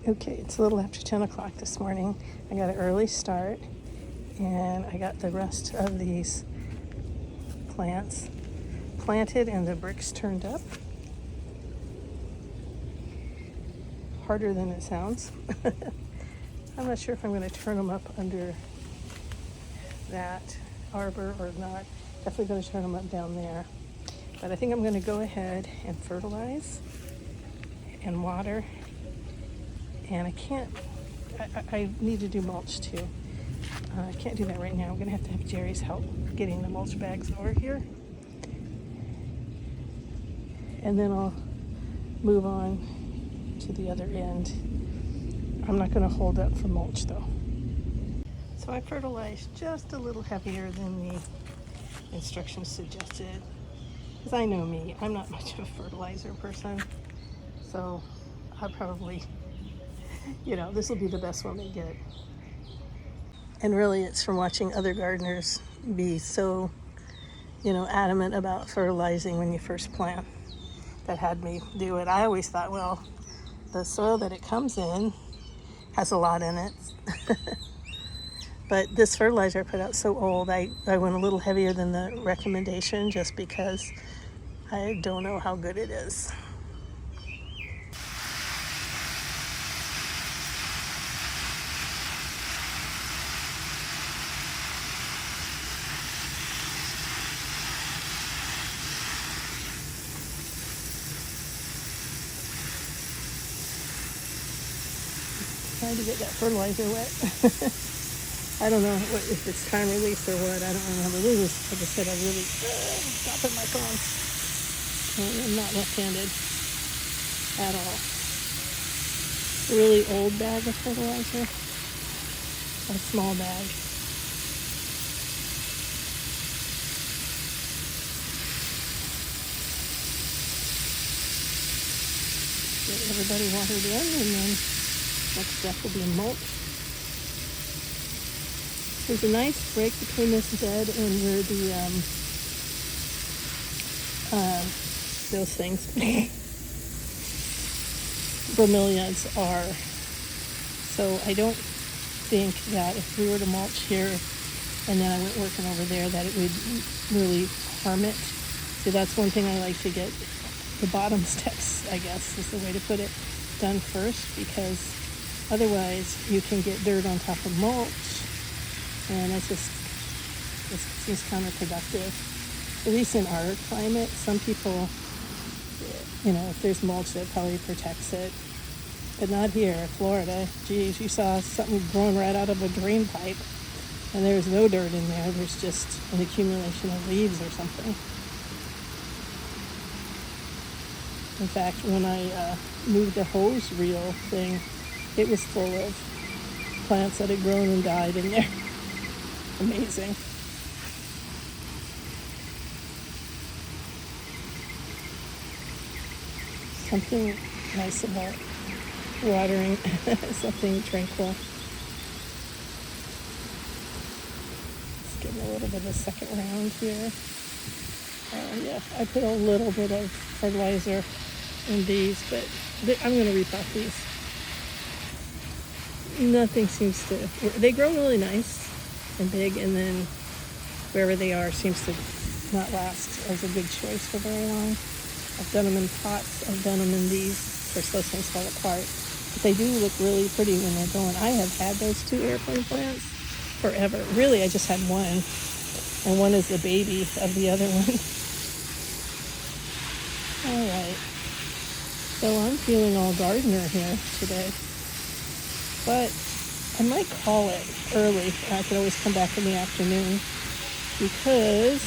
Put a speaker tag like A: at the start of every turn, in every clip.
A: Okay, it's a little after 10 o'clock this morning. I got an early start and I got the rest of these plants planted and the bricks turned up. Harder than it sounds. I'm not sure if I'm going to turn them up under that arbor or not. Definitely going to turn them up down there. But I think I'm going to go ahead and fertilize and water. And I need to do mulch too. I can't do that right now. I'm going to have Jerry's help getting the mulch bags over here. And then I'll move on to the other end. I'm not going to hold up for mulch though. So I fertilized just a little heavier than the instructions suggested. Because I know me, I'm not much of a fertilizer person. So I'll probably, this will be the best one they get. And really it's from watching other gardeners be so, adamant about fertilizing when you first plant that had me do it. I always thought, well, the soil that it comes in has a lot in it. But this fertilizer I put out so old, I went a little heavier than the recommendation just because I don't know how good it is. Trying to get that fertilizer wet. I don't know if it's time release or what. I don't remember. This is, like I said, I really stop at my phone. I'm not left-handed at all. A really old bag of fertilizer. A small bag. Get everybody watered in, and then next step will be mulch. There's a nice break between this bed and where the those things bromeliads are. So I don't think that if we were to mulch here and then I went working over there that it would really harm it. So that's one thing I like to get the bottom steps, I guess is the way to put it, done first, because otherwise you can get dirt on top of mulch. And it seems counterproductive. At least in our climate, some people, if there's mulch, that probably protects it. But not here, Florida. Geez, you saw something growing right out of a drain pipe, and there's no dirt in there. There's just an accumulation of leaves or something. In fact, when I moved the hose reel thing, it was full of plants that had grown and died in there. Amazing. Something nice about watering, something tranquil. Just getting a little bit of a second round here. Yeah, I put a little bit of fertilizer in these, but I'm going to repot these. Nothing seems to, they grow really nice and big, and then wherever they are seems to not last as a good choice for very long. I've done them in pots, I've done them in these. Of course, those things fall apart, but they do look really pretty when they're going. I have had those 2 airplane plants forever. Really, I just had one, and one is the baby of the other one. All right, so I'm feeling all gardener here today, but I might call it early. I could always come back in the afternoon because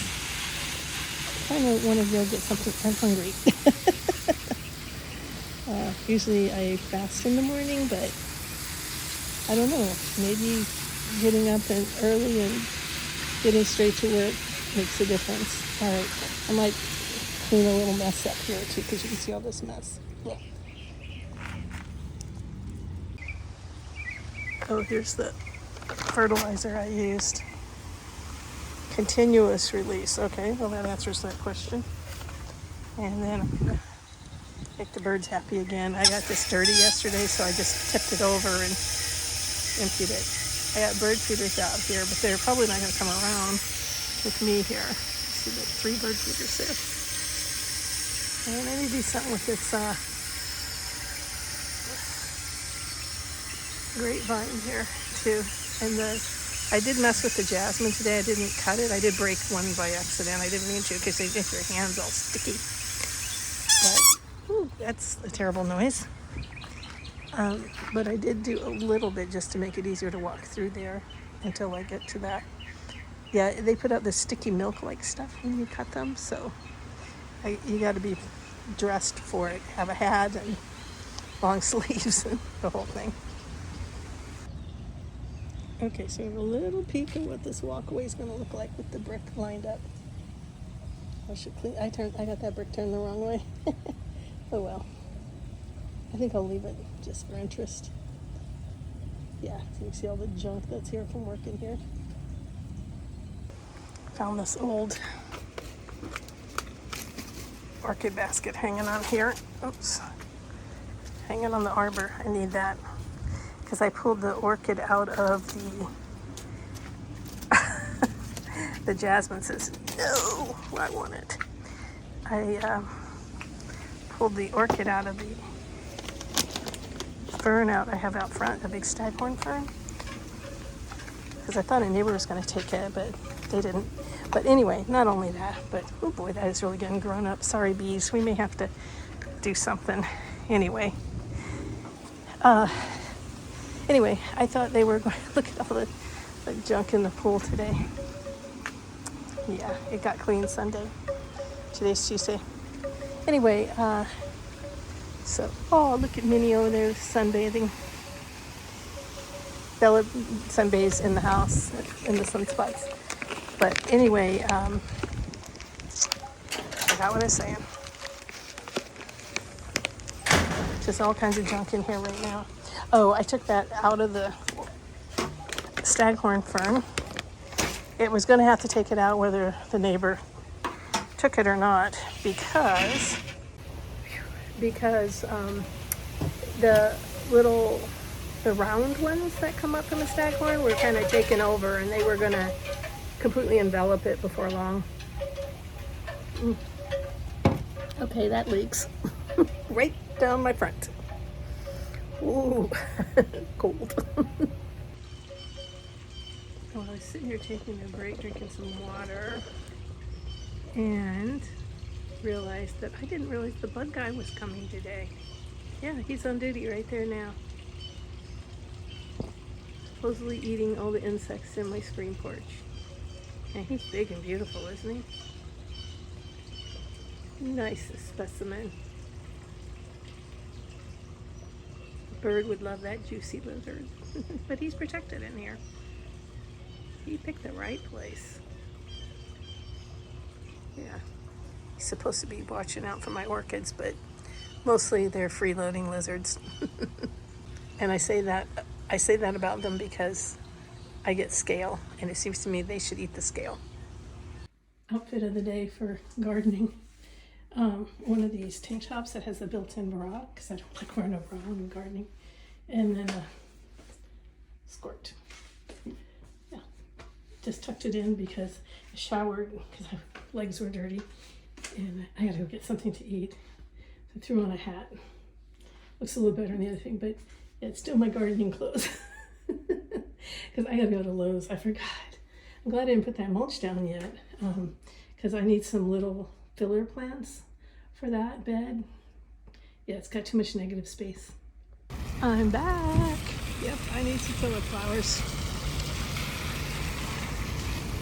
A: I kind of want to go get something. I'm hungry. Usually I fast in the morning, but I don't know. Maybe getting up and early and getting straight to work makes a difference. All right, I might clean a little mess up here too, because you can see all this mess. Yeah. Oh, here's the fertilizer I used. Continuous release. Okay, well that answers that question. And then I'm going to Make the birds happy again. I got this dirty yesterday, so I just tipped it over and emptied it. I got bird feeders out here, but they're probably not going to come around with me here. See the 3 bird feeders there. And I need to do something with this grapevine here too. And I did mess with the jasmine today. I didn't cut it. I did break one by accident. I didn't mean to because they make your hands all sticky. But ooh, that's a terrible noise. But I did do a little bit just to make it easier to walk through there until I get to that. Yeah, they put out this sticky milk-like stuff when you cut them, so you got to be dressed for it. Have a hat and long sleeves and the whole thing. Okay, so we have a little peek at what this walkway is going to look like with the brick lined up. I should clean. I got that brick turned the wrong way. Oh well. I think I'll leave it just for interest. Yeah, so you see all the junk that's here from working here. Found this old orchid basket hanging on here. Oops. Hanging on the arbor. I need that because I pulled the orchid out of the jasmine says, no, I want it. I pulled the orchid out of the fern out I have out front, a big staghorn fern. Because I thought a neighbor was going to take it, but they didn't. But anyway, not only that, but oh boy, that is really getting grown up. Sorry, bees. We may have to do something. Anyway. Anyway, I thought they were going to look at all the junk in the pool today. Yeah, it got clean Sunday. Today's Tuesday. Anyway, so, oh, look at Minnie over there sunbathing. Bella sunbathes in the house, in the sunspots. But anyway, I forgot what I was saying. Just all kinds of junk in here right now. Oh, I took that out of the staghorn fern. It was going to have to take it out whether the neighbor took it or not because the round ones that come up from the staghorn were kind of taken over and they were going to completely envelop it before long. Okay, that leaks right down my front. Ooh, cold. Well, I was sitting here taking a break, drinking some water, and realized that I didn't realize the bug guy was coming today. Yeah, he's on duty right there now. Supposedly eating all the insects in my screen porch. And he's big and beautiful, isn't he? Nice specimen. A bird would love that juicy lizard. But he's protected in here. He picked the right place. Yeah. He's supposed to be watching out for my orchids, but mostly they're freeloading lizards. And I say that about them because I get scale, and it seems to me they should eat the scale. Outfit of the day for gardening. One of these tank tops that has a built-in bra, because I don't like wearing a bra when I'm gardening. And then a skirt. Yeah. Just tucked it in because I showered because my legs were dirty. And I gotta go get something to eat. So I threw on a hat. Looks a little better than the other thing, but it's still my gardening clothes. Because I gotta go to Lowe's. I forgot. I'm glad I didn't put that mulch down yet. Because I need some little filler plants for that bed. Yeah, it's got too much negative space. I'm back. Yep, I need some filler flowers.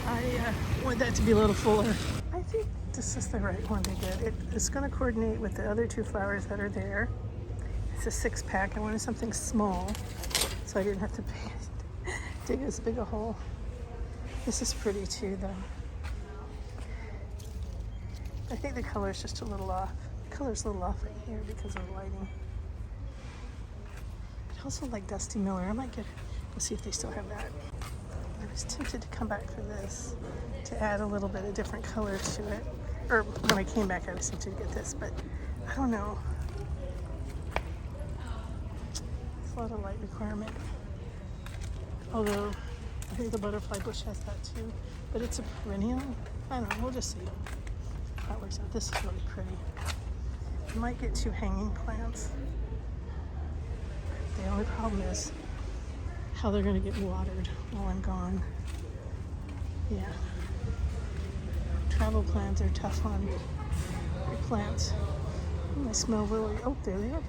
A: I want that to be a little fuller. I think this is the right one to get. It's going to coordinate with the other 2 flowers that are there. It's a 6-pack. I wanted something small, so I didn't have to dig as big a hole. This is pretty too, though. I think the color is just a little off. The color's a little off right here because of the lighting. I also like Dusty Miller. I might go see if they still have that. I was tempted to come back for this to add a little bit of different color to it. Or when I came back, I was tempted to get this, but I don't know. a lot of light requirement. Although I think the butterfly bush has that too, but it's a perennial. I don't know, we'll just see how it works out. This is really pretty. I might get 2 hanging plants. The only problem is how they're gonna get watered while I'm gone. Yeah. Travel plants are tough on your plants. I smell lily. Oh, there they are.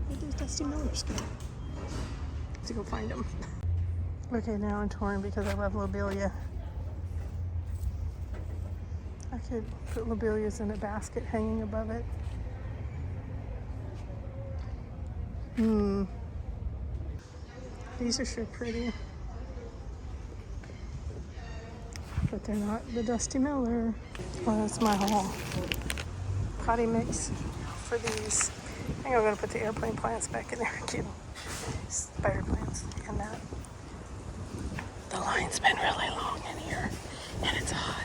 A: Where those dusty millers go? To go find them. Okay, now I'm torn because I love lobelia. I could put lobelias in a basket hanging above it. These are sure pretty. But they're not the dusty miller. Well, that's my haul. Potty mix for these. I think I'm going to put the airplane plants back in there too. Spider plants and that. The line's been really long in here and it's hot.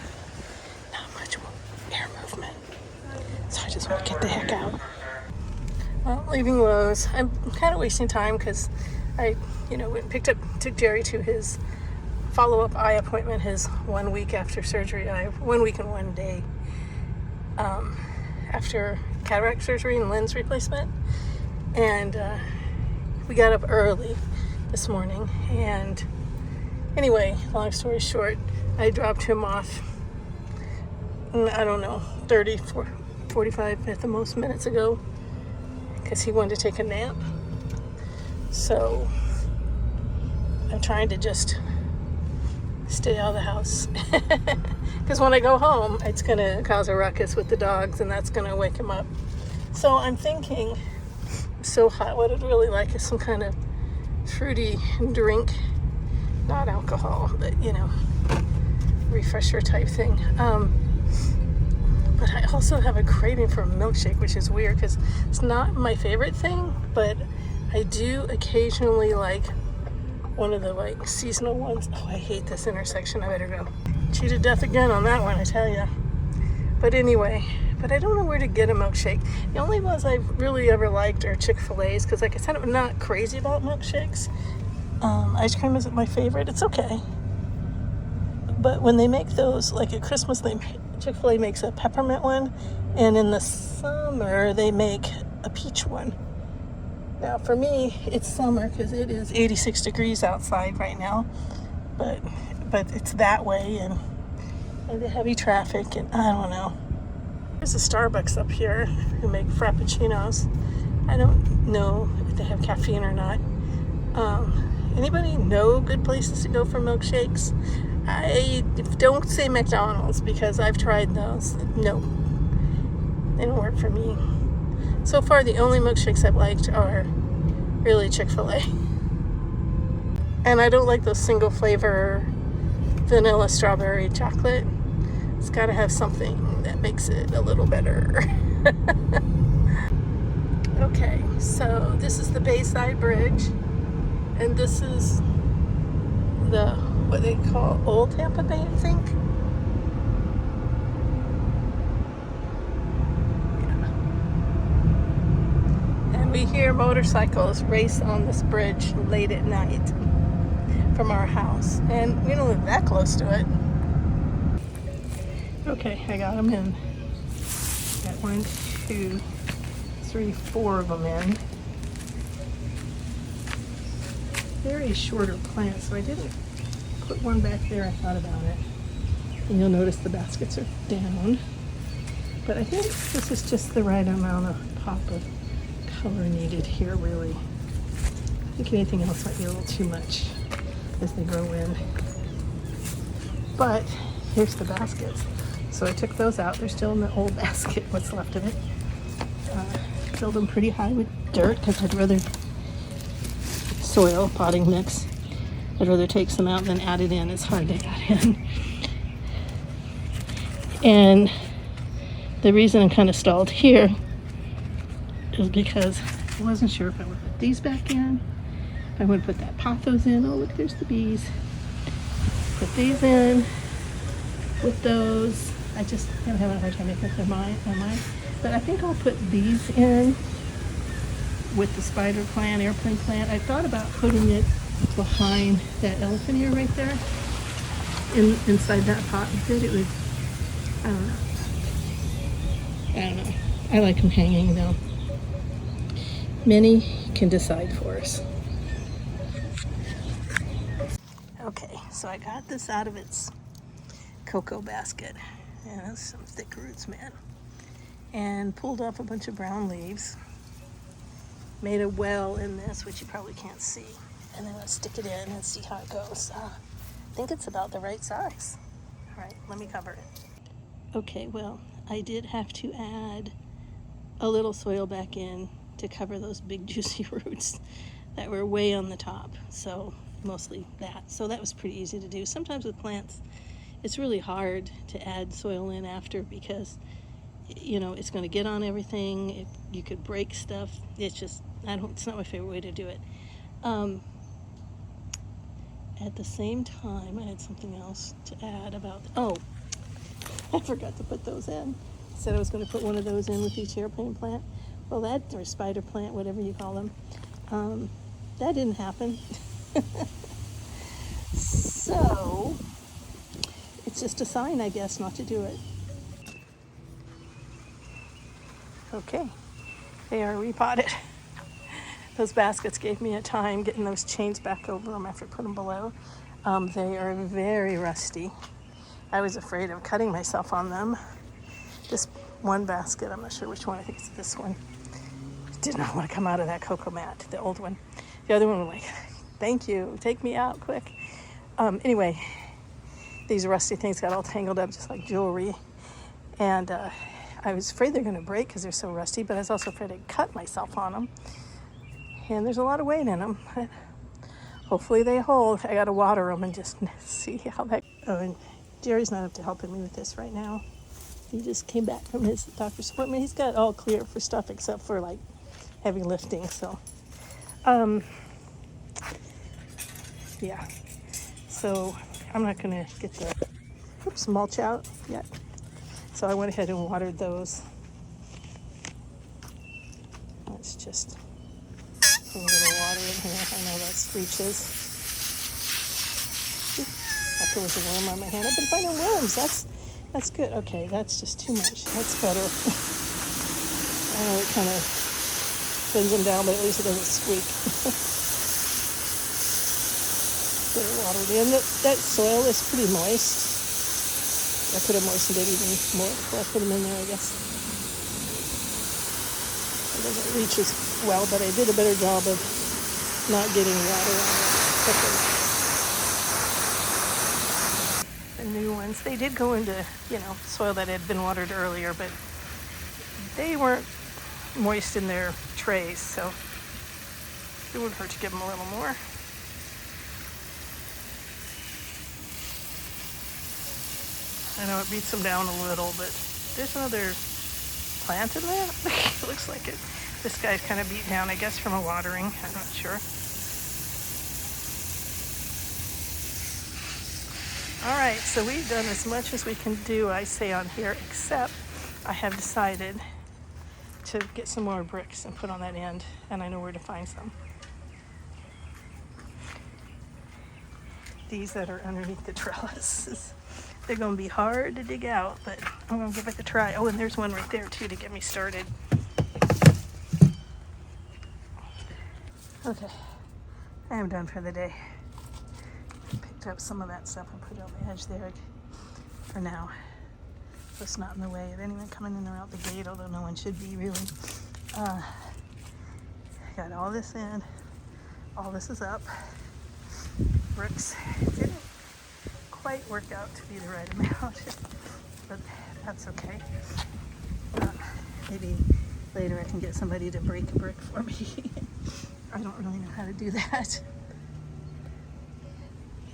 A: Not much air movement. So I just want to get the heck out. Well, leaving Lowe's, I'm kind of wasting time because I, went and took Jerry to his follow-up eye appointment, his 1 week after surgery. 1 week and 1 day after cataract surgery and lens replacement. And we got up early this morning. And anyway, long story short, I dropped him off, I don't know, 30, 45 at the most minutes ago because he wanted to take a nap. So I'm trying to just stay out of the house because when I go home it's gonna cause a ruckus with the dogs and that's gonna wake him up. So I'm thinking, it's so hot, what I'd really like is some kind of fruity drink, not alcohol, but refresher type thing. But I also have a craving for a milkshake, which is weird because it's not my favorite thing, but I do occasionally like one of the seasonal ones. Oh, I hate this intersection. I better go. Cheated death again on that one, I tell ya. But anyway, I don't know where to get a milkshake. The only ones I've really ever liked are Chick-fil-A's because, like I said, I'm not crazy about milkshakes. Ice cream isn't my favorite. It's okay. But when they make those, like at Christmas, Chick-fil-A makes a peppermint one, and in the summer they make a peach one. Now for me, it's summer because it is 86 degrees outside right now, but it's that way, and the heavy traffic, and I don't know. There's a Starbucks up here who make frappuccinos. I don't know if they have caffeine or not. Anybody know good places to go for milkshakes? I don't say McDonald's because I've tried those. No, they don't work for me. So far, the only milkshakes I've liked are really Chick-fil-A. And I don't like those single flavor vanilla strawberry chocolate. It's got to have something that makes it a little better. Okay, so this is the Bayside Bridge, and this is what they call Old Tampa Bay, I think. Yeah. And we hear motorcycles race on this bridge late at night from our house, and we don't live that close to it. Okay, I got them in. Got 1, 2, 3, 4 of them in. Very shorter plant, so I didn't put one back there. I thought about it. And you'll notice the baskets are down. But I think this is just the right amount of pop of color needed here, really. I think anything else might be a little too much as they grow in. But here's the baskets. So I took those out. They're still in the old basket, what's left of it. Filled them pretty high with dirt because I'd rather soil potting mix. I'd rather take some out than add it in. It's hard to add in. And the reason I'm kind of stalled here is because I wasn't sure if I would put these back in, if I would put that pothos in. Oh, look, there's the bees. Put these in with those. I'm having a hard time making up my mind. But I think I'll put these in with the spider plant, airplane plant. I thought about putting it behind that elephant ear right there, inside that pot with it. It would, I don't know. I like them hanging though. Minnie can decide for us. Okay, so I got this out of its cocoa basket. And that's some thick roots, man. And pulled off a bunch of brown leaves. Made a well in this, which you probably can't see. And then I'll stick it in and see how it goes. I think it's about the right size. All right, let me cover it. Okay, well, I did have to add a little soil back in to cover those big juicy roots that were way on the top. So mostly that. So that was pretty easy to do. Sometimes with plants, it's really hard to add soil in after because, you know, it's going to get on everything. You could break stuff. It's just, it's not my favorite way to do it. At the same time, I had something else to add about, I forgot to put those in. I said I was going to put one of those in with each airplane plant. Well, that, or spider plant, whatever you call them, that didn't happen. So, it's just a sign, I guess, not to do it. Okay, they are repotted. Those baskets gave me a time getting those chains back over them after I put them below. They are very rusty. I was afraid of cutting myself on them. This one basket, I'm not sure which one, I think it's this one, did not want to come out of that cocoa mat, the old one. The other one was like, thank you, take me out quick. Anyway, these rusty things got all tangled up just like jewelry. And I was afraid they're going to break because they're so rusty, but I was also afraid I'd cut myself on them. And there's a lot of weight in them. But hopefully they hold. I got to water them and just see how that... Oh, and Jerry's not up to helping me with this right now. He just came back from his doctor's appointment. He's got all clear for stuff except for like heavy lifting. So, yeah. So I'm not going to get the mulch out yet. So I went ahead and watered those. Let's just put a little water in here. I know that screeches. I thought there was a worm on my hand. I've been finding worms. That's good. Okay, that's just too much. That's better. I know it kind of bends them down, but at least it doesn't squeak. Get it watered in. That soil is pretty moist. I could have moistened it even more before I put them in there, I guess. It doesn't reach as well, but I did a better job of not getting water on it. The new ones, they did go into, soil that had been watered earlier, but they weren't moist in their trays, so it wouldn't hurt to give them a little more. I know it beats them down a little, but there's another plant in there. It looks like it. This guy's kind of beat down, I guess, from a watering. I'm not sure. All right, so we've done as much as we can do, I say, on here, except I have decided to get some more bricks and put on that end, and I know where to find some. These that are underneath the trellises. They're going to be hard to dig out, but I'm going to give it a try. Oh, and there's one right there, too, to get me started. Okay, I am done for the day. Picked up some of that stuff and put it on the edge there for now. So it's not in the way of anyone coming in or out the gate, although no one should be, really. Got all this in. All this is up. Bricks didn't quite work out to be the right amount, but that's okay. Maybe later I can get somebody to break a brick for me. I don't really know how to do that.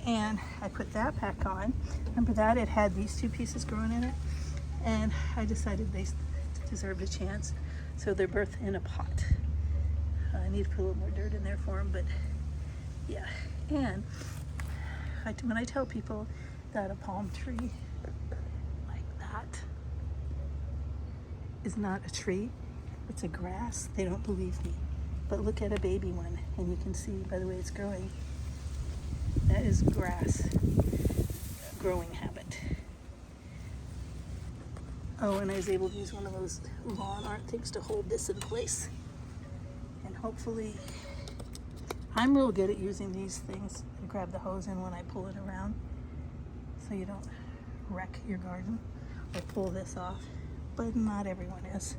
A: And I put that back on. Remember that? It had these two pieces growing in it. And I decided they deserved a chance. So they're both in a pot. I need to put a little more dirt in there for them, but yeah. And when I tell people that a palm tree like that is not a tree, it's a grass. They don't believe me. But look at a baby one, and you can see by the way it's growing, that is grass growing habit. Oh, and I was able to use one of those lawn art things to hold this in place. And hopefully, I'm real good at using these things to grab the hose in when I pull it around so you don't wreck your garden or pull this off, but not everyone is.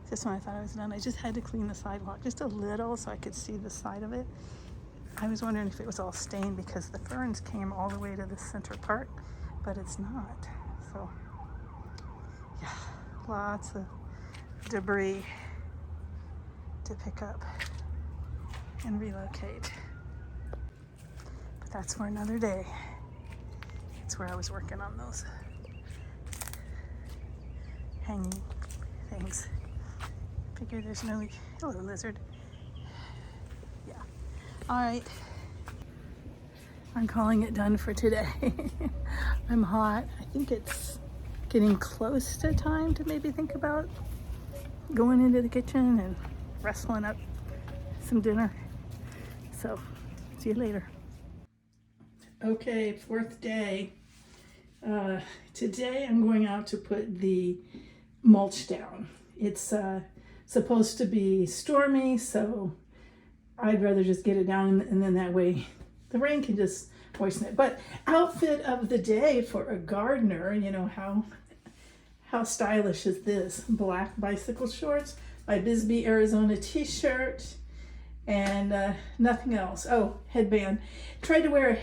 A: Just when I thought I was done, I just had to clean the sidewalk just a little so I could see the side of it. I was wondering if it was all stained because the ferns came all the way to the center part, but it's not. So yeah, lots of debris to pick up and relocate. But that's for another day. That's where I was working on those hanging things. Figure there's no, hello lizard. Yeah. All right. I'm calling it done for today. I'm hot. I think it's getting close to time to maybe think about going into the kitchen and wrestling up some dinner. So, see you later. Okay, fourth day. Today I'm going out to put the mulch down. It's supposed to be stormy, so I'd rather just get it down, and then that way the rain can just moisten it. But outfit of the day for a gardener, you know, how stylish is this? Black bicycle shorts, my Bisbee, Arizona t-shirt, and nothing else. Oh, headband. Tried to wear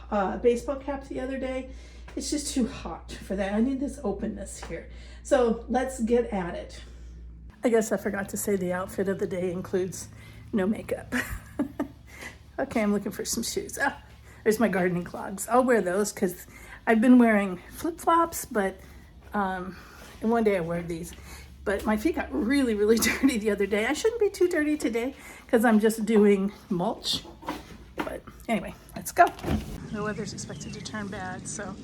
A: a baseball cap the other day. It's just too hot for that. I need this openness here. So let's get at it. I guess I forgot to say the outfit of the day includes no makeup. Okay, I'm looking for some shoes. Ah, there's my gardening clogs. I'll wear those because I've been wearing flip-flops, but and one day I wear these. But my feet got really, really dirty the other day. I shouldn't be too dirty today because I'm just doing mulch. But anyway, let's go. The weather's expected to turn bad, so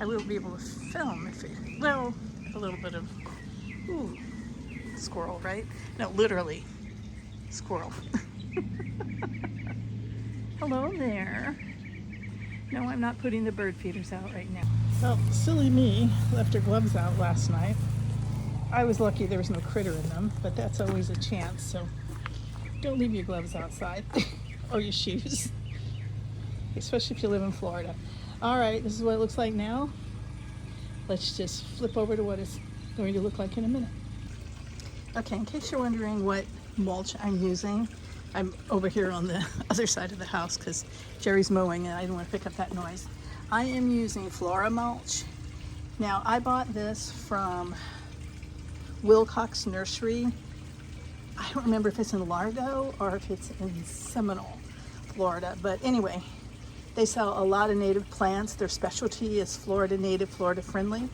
A: I will be able to film if it, well, a little bit of, ooh, squirrel, right? No, literally, squirrel. Hello there. No, I'm not putting the bird feeders out right now. Well, silly me left her gloves out last night. I was lucky there was no critter in them, but that's always a chance, so don't leave your gloves outside or your shoes, especially if you live in Florida. All right, this is what it looks like now. Let's just flip over to what it's going to look like in a minute. Okay, in case you're wondering what mulch I'm using, I'm over here on the other side of the house because Jerry's mowing and I don't want to pick up that noise. I am using Flora mulch. Now, I bought this from Wilcox Nursery. I don't remember if it's in Largo or if it's in Seminole, Florida, but anyway, they sell a lot of native plants. Their specialty is Florida native, Florida friendly,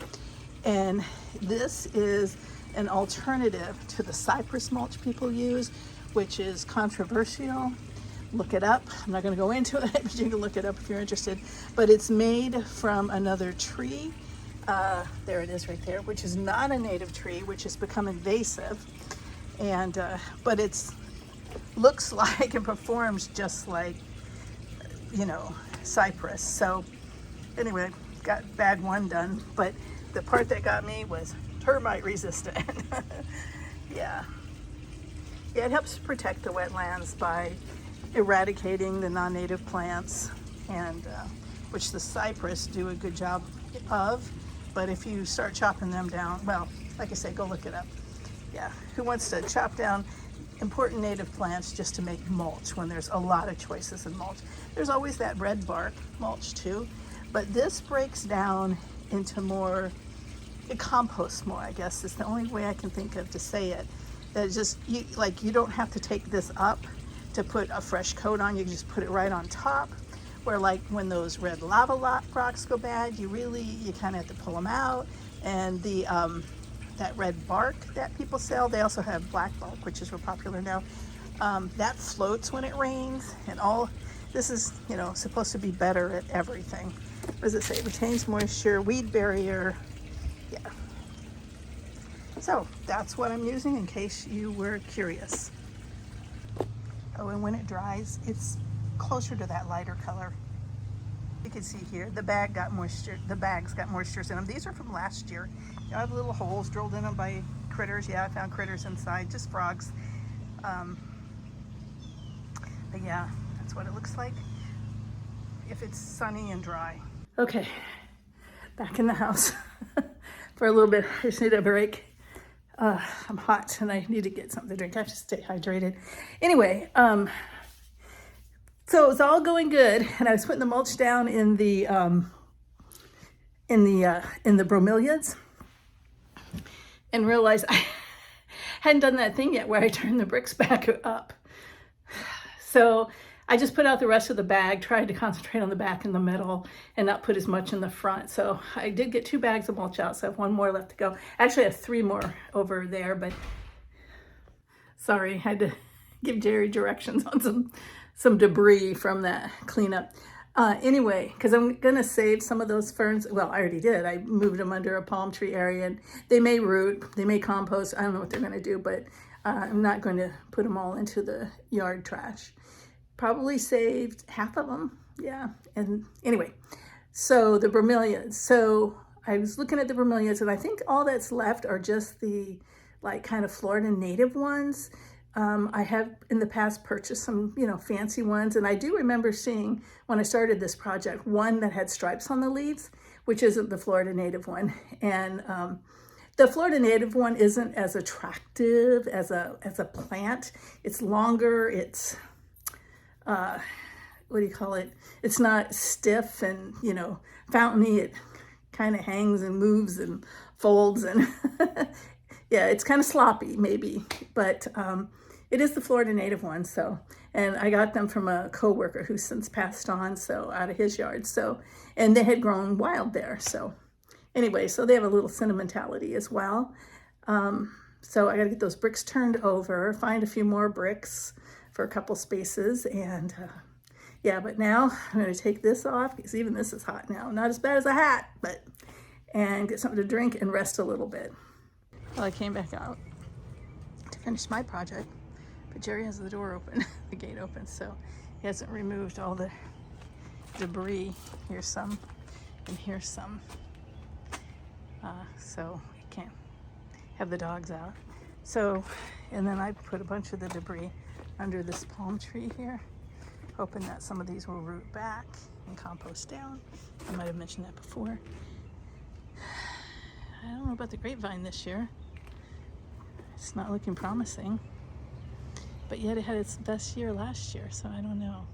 A: and this is an alternative to the cypress mulch people use, which is controversial. Look it up. I'm not going to go into it, but you can look it up if you're interested. But it's made from another tree. There it is right there, which is not a native tree, which has become invasive. And but it's looks like and performs just like, you know, cypress. So anyway, got bag one done, but the part that got me was termite resistant. Yeah, it helps protect the wetlands by eradicating the non-native plants, and which the cypress do a good job of. But if you start chopping them down, well, like I say, go look it up. Yeah, who wants to chop down important native plants just to make mulch when there's a lot of choices in mulch? There's always that red bark mulch too, but this breaks down into more, it composts more, I guess is the only way I can think of to say it. That just, you don't have to take this up to put a fresh coat on, you can just put it right on top. Where like when those red lava rocks go bad, you kind of have to pull them out. And the that red bark that people sell, they also have black bark, which is real popular now. That floats when it rains, and all this is, you know, supposed to be better at everything. What does it say? Retains moisture, weed barrier. Yeah, So that's what I'm using in case you were curious. Oh, and when it dries, it's closer to that lighter color. You can see here, the bags got moistures in them. These are from last year. I have little holes drilled in them by critters. Yeah, I found critters inside, just frogs. But yeah, that's what it looks like if it's sunny and dry. Okay, back in the house for a little bit. I just need a break. I'm hot and I need to get something to drink. I have to stay hydrated. Anyway, so it's all going good, and I was putting the mulch down in the bromeliads, and realized I hadn't done that thing yet where I turned the bricks back up. So I just put out the rest of the bag, tried to concentrate on the back and the middle and not put as much in the front. So I did get 2 bags of mulch out, so I have 1 more left to go. Actually, I have 3 more over there, but sorry, I had to give Jerry directions on some debris from that cleanup. Anyway, because I'm gonna save some of those ferns. Well, I already did. I moved them under a palm tree area, and they may root, they may compost. I don't know what they're gonna do, but I'm not going to put them all into the yard trash. Probably saved half of them. Yeah. And anyway, so the bromeliads. So I was looking at the bromeliads, and I think all that's left are just the like kind of Florida native ones. I have in the past purchased some, fancy ones. And I do remember seeing when I started this project, one that had stripes on the leaves, which isn't the Florida native one. And the Florida native one isn't as attractive as a plant. It's longer. It's, what do you call it? It's not stiff and, fountainy. It kind of hangs and moves and folds and yeah, it's kind of sloppy maybe, but it is the Florida native one. So, and I got them from a coworker who's since passed on, so out of his yard. So, and they had grown wild there. So anyway, so they have a little sentimentality as well. So I got to get those bricks turned over, find a few more bricks for a couple spaces, and yeah, but now I'm going to take this off because even this is hot now. Not as bad as a hat, but, and get something to drink and rest a little bit. Well, I came back out to finish my project, but Jerry has the door open, the gate open, so he hasn't removed all the debris. Here's some, and here's some. So we can't have the dogs out. So, and then I put a bunch of the debris under this palm tree here, hoping that some of these will root back and compost down. I might have mentioned that before. I don't know about the grapevine this year. It's not looking promising, but yet it had its best year last year, so I don't know.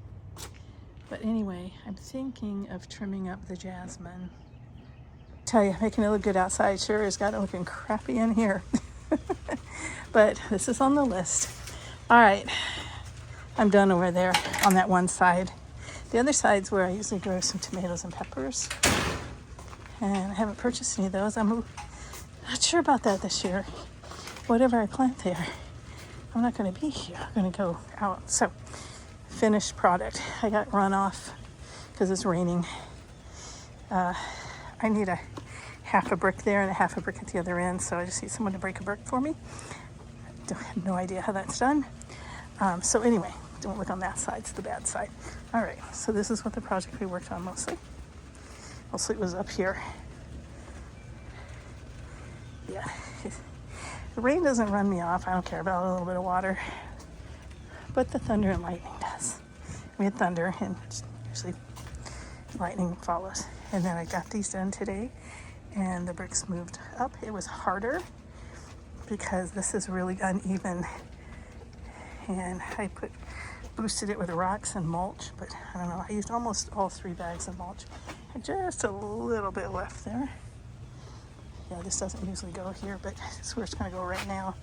A: But anyway, I'm thinking of trimming up the jasmine. Tell you, making it look good outside sure has got it looking crappy in here. But this is on the list. All right, I'm done over there on that one side. The other side's where I usually grow some tomatoes and peppers, and I haven't purchased any of those. I'm not sure about that this year. Whatever I plant there, I'm not going to be here. I'm going to go out. So, finished product. I got runoff because it's raining. I need a half a brick there and a half a brick at the other end, so I just need someone to break a brick for me. I have no idea how that's done. So anyway, don't look on that side, it's the bad side. All right, so this is what the project we worked on mostly. Mostly it was up here. Yeah, the rain doesn't run me off. I don't care about a little bit of water, but the thunder and lightning does. We had thunder, and usually lightning follows. And then I got these done today, and the bricks moved up. It was harder because this is really uneven, and I boosted it with rocks and mulch, but I don't know, I used almost all 3 bags of mulch. Just a little bit left there. Yeah, this doesn't usually go here, but it's where it's going to go right now.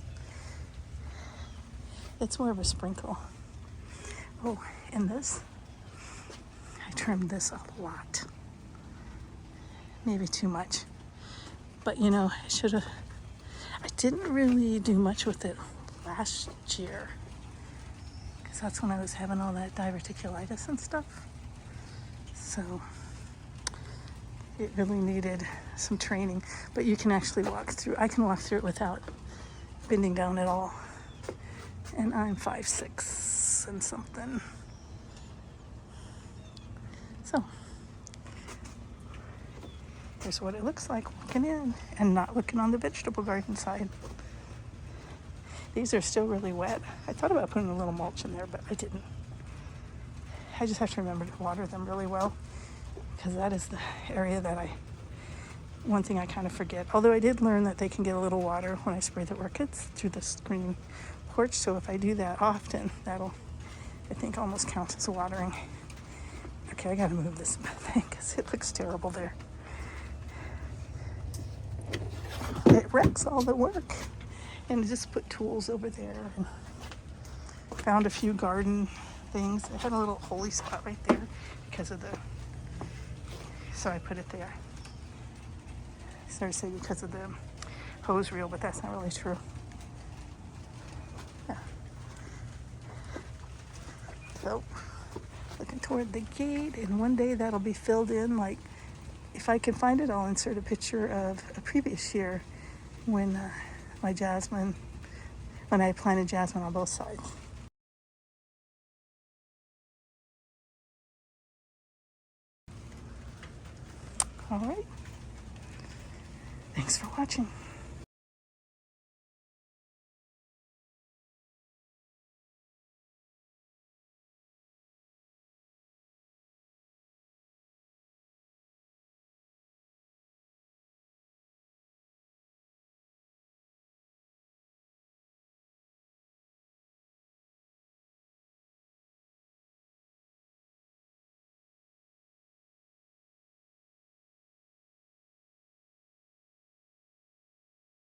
A: It's more of a sprinkle. Oh, and this, I trimmed this a lot. Maybe too much. But I didn't really do much with it last year, because that's when I was having all that diverticulitis and stuff. So it really needed some training, but you can actually walk through. I can walk through it without bending down at all. And I'm 5'6" and something. So here's what it looks like walking in and not looking on the vegetable garden side. These are still really wet. I thought about putting a little mulch in there, but I didn't. I just have to remember to water them really well, because that is the area that one thing I kind of forget. Although I did learn that they can get a little water when I spray the orchids through the screen porch. So if I do that often, that'll, I think, almost count as watering. Okay, I gotta move this thing because it looks terrible there. It wrecks all the work. And just put tools over there and found a few garden things. I had a little holy spot right there because of so I put it there. I started to say because of the hose reel, but that's not really true. Yeah. So, looking toward the gate, and one day that'll be filled in. Like, if I can find it, I'll insert a picture of a previous year when when I planted jasmine on both sides. All right. Thanks for watching.